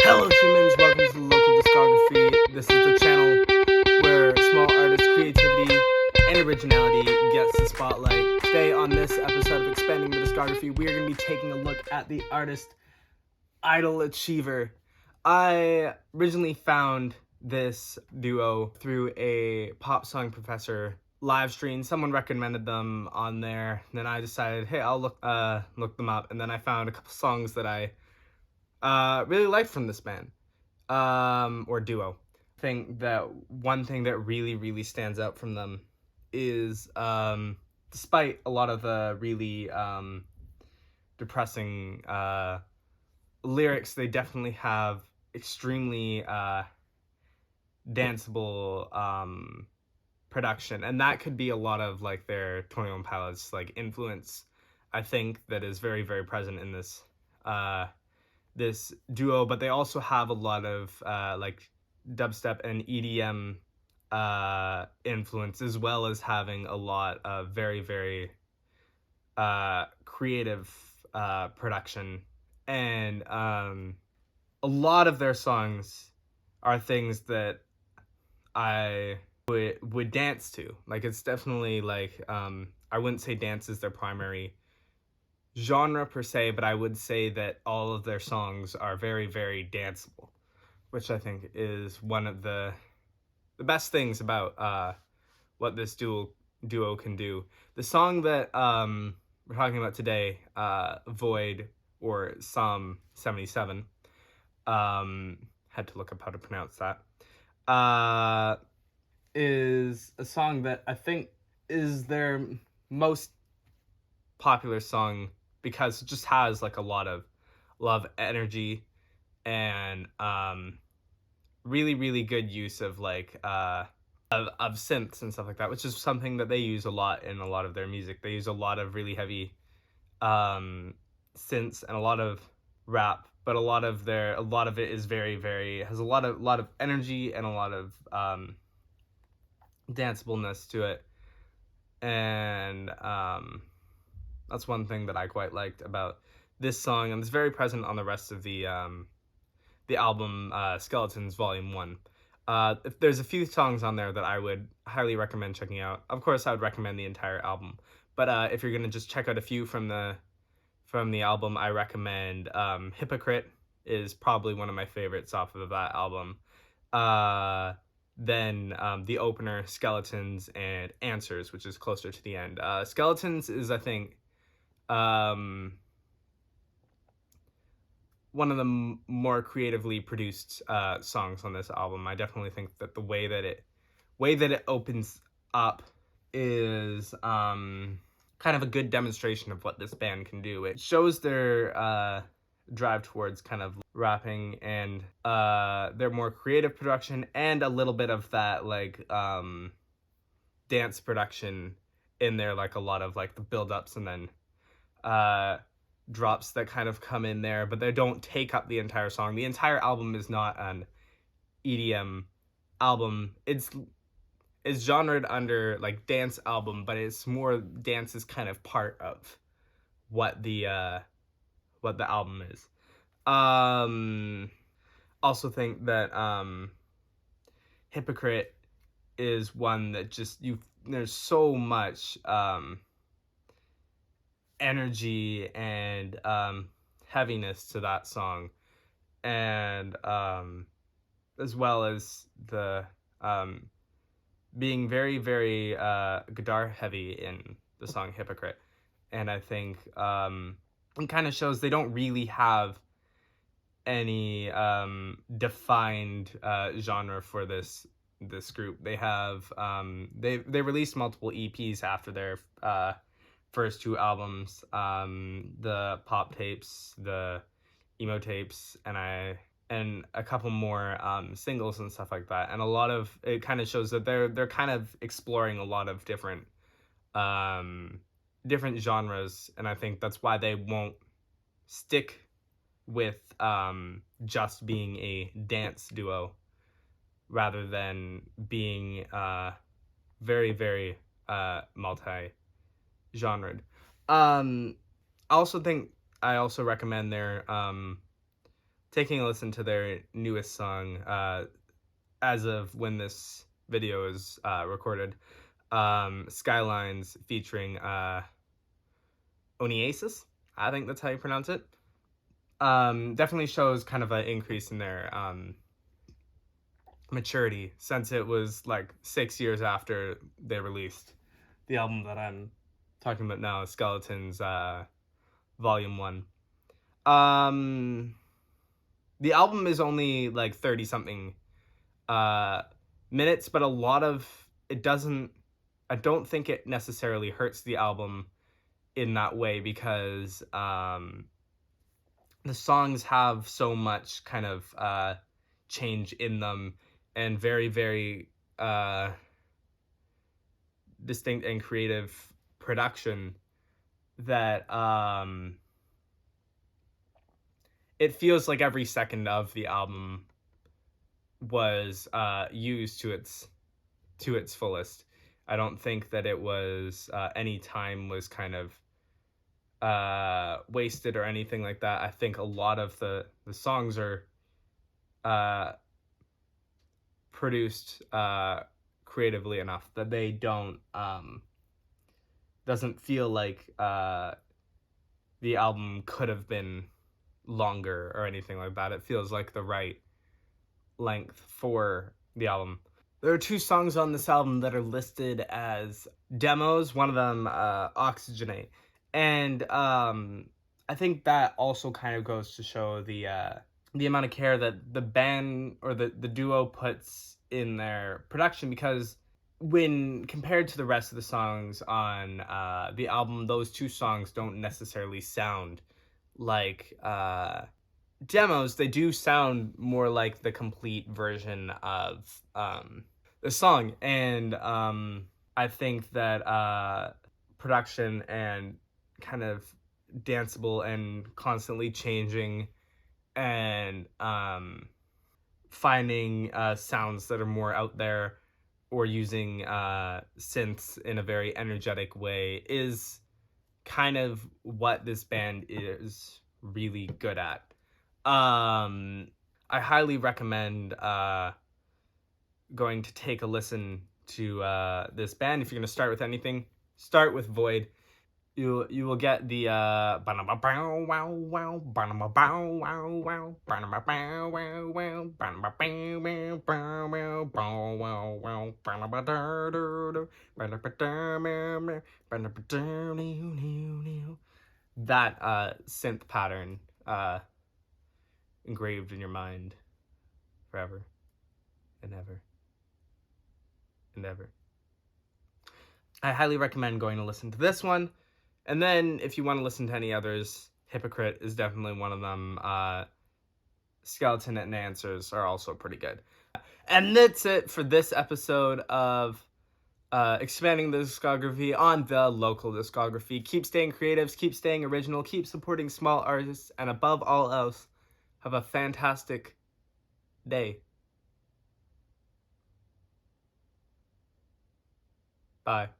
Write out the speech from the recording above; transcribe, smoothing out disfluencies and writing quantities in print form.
Hello humans, welcome to the local discography. This is the channel where small artists' creativity and originality gets the spotlight. Today on this episode of Expanding the Discography, we are going to be taking a look at the artist Idol Achiever. I originally found this duo through a pop song professor live stream. Someone recommended them on there, and then I decided, hey, I'll look them up, and then I found a couple songs that I really liked from this band, or duo. I think that one thing that really stands out from them is, despite a lot of the really depressing lyrics, they definitely have extremely danceable production, and that could be a lot of like their 21 Pilots like influence. I think that is very present in this this duo, but they also have a lot of like dubstep and EDM influence, as well as having a lot of very creative production, and a lot of their songs are things that I would dance to. Like, it's definitely like I wouldn't say dance is their primary genre per se, but I would say that all of their songs are very danceable, which I think is one of the best things about what this duo can do. The song that we're talking about today, Void, or Psalm 77, had to look up how to pronounce that, is a song that I think is their most popular song, because it just has like a lot of love, energy, and really good use of like of synths and stuff like that, which is something that they use a lot in a lot of their music. They use a lot of really heavy synths and a lot of rap, but a lot of it is very has a lot of energy and a lot of danceableness to it. And that's one thing that I quite liked about this song, and it's very present on the rest of the album, Skeletons Volume 1. If there's a few songs on there that I would highly recommend checking out. Of course, I would recommend the entire album, but if you're gonna just check out a few from the album, I recommend Hypocrite is probably one of my favorites off of that album. Then the opener, Skeletons, and Answers, which is closer to the end. Skeletons is, I think, one of the more creatively produced songs on this album. I definitely think that the way that it opens up is kind of a good demonstration of what this band can do. It shows their drive towards kind of rapping and their more creative production, and a little bit of that like dance production in there, like a lot of like the build-ups and then drops that kind of come in there, but they don't take up the entire song. The entire album is not an EDM album. It's genred under like dance album, but it's more dance is kind of part of what the album is. Also think that Hypocrite is one that just there's so much energy and heaviness to that song, and as well as the being very guitar heavy in the song Hypocrite. And I think it kind of shows they don't really have any defined genre for this group. They have they released multiple EPs after their first two albums, the pop tapes, the emo tapes, and a couple more singles and stuff like that. And a lot of it kind of shows that they're kind of exploring a lot of different genres, and I think that's why they won't stick with just being a dance duo, rather than being very multi-genred. I also recommend their taking a listen to their newest song, as of when this video is recorded, Skylines, featuring Oniasis. I think that's how you pronounce it. Definitely shows kind of an increase in their maturity, since it was like 6 years after they released the album that I'm talking about now, Skeletons Volume 1. The album is only like 30 something minutes, but a lot of it doesn't, I don't think it necessarily hurts the album in that way, because the songs have so much kind of change in them, and very, very distinct and creative production, that it feels like every second of the album was used to its fullest. I don't think that it was any time was kind of wasted or anything like that. I think a lot of the songs are produced creatively enough that they don't doesn't feel like the album could have been longer or anything like that. It feels like the right length for the album. There are 2 songs on this album that are listed as demos, one of them Oxygenate. And I think that also kind of goes to show the amount of care that the band or the duo puts in their production, because when compared to the rest of the songs on the album, those 2 songs don't necessarily sound like demos. They do sound more like the complete version of the song. And I think that production and kind of danceable and constantly changing, and finding sounds that are more out there, or using synths in a very energetic way, is kind of what this band is really good at. I highly recommend going to take a listen to this band. If you're going to start with anything, start with Void. You will get the that synth pattern engraved in your mind forever and ever and ever. I highly recommend going to listen to this one. And then if you want to listen to any others, Hypocrite is definitely one of them. Skeleton and Answers are also pretty good. And that's it for this episode of Expanding the Discography on the local discography. Keep staying creatives, keep staying original, keep supporting small artists, and above all else, have a fantastic day. Bye.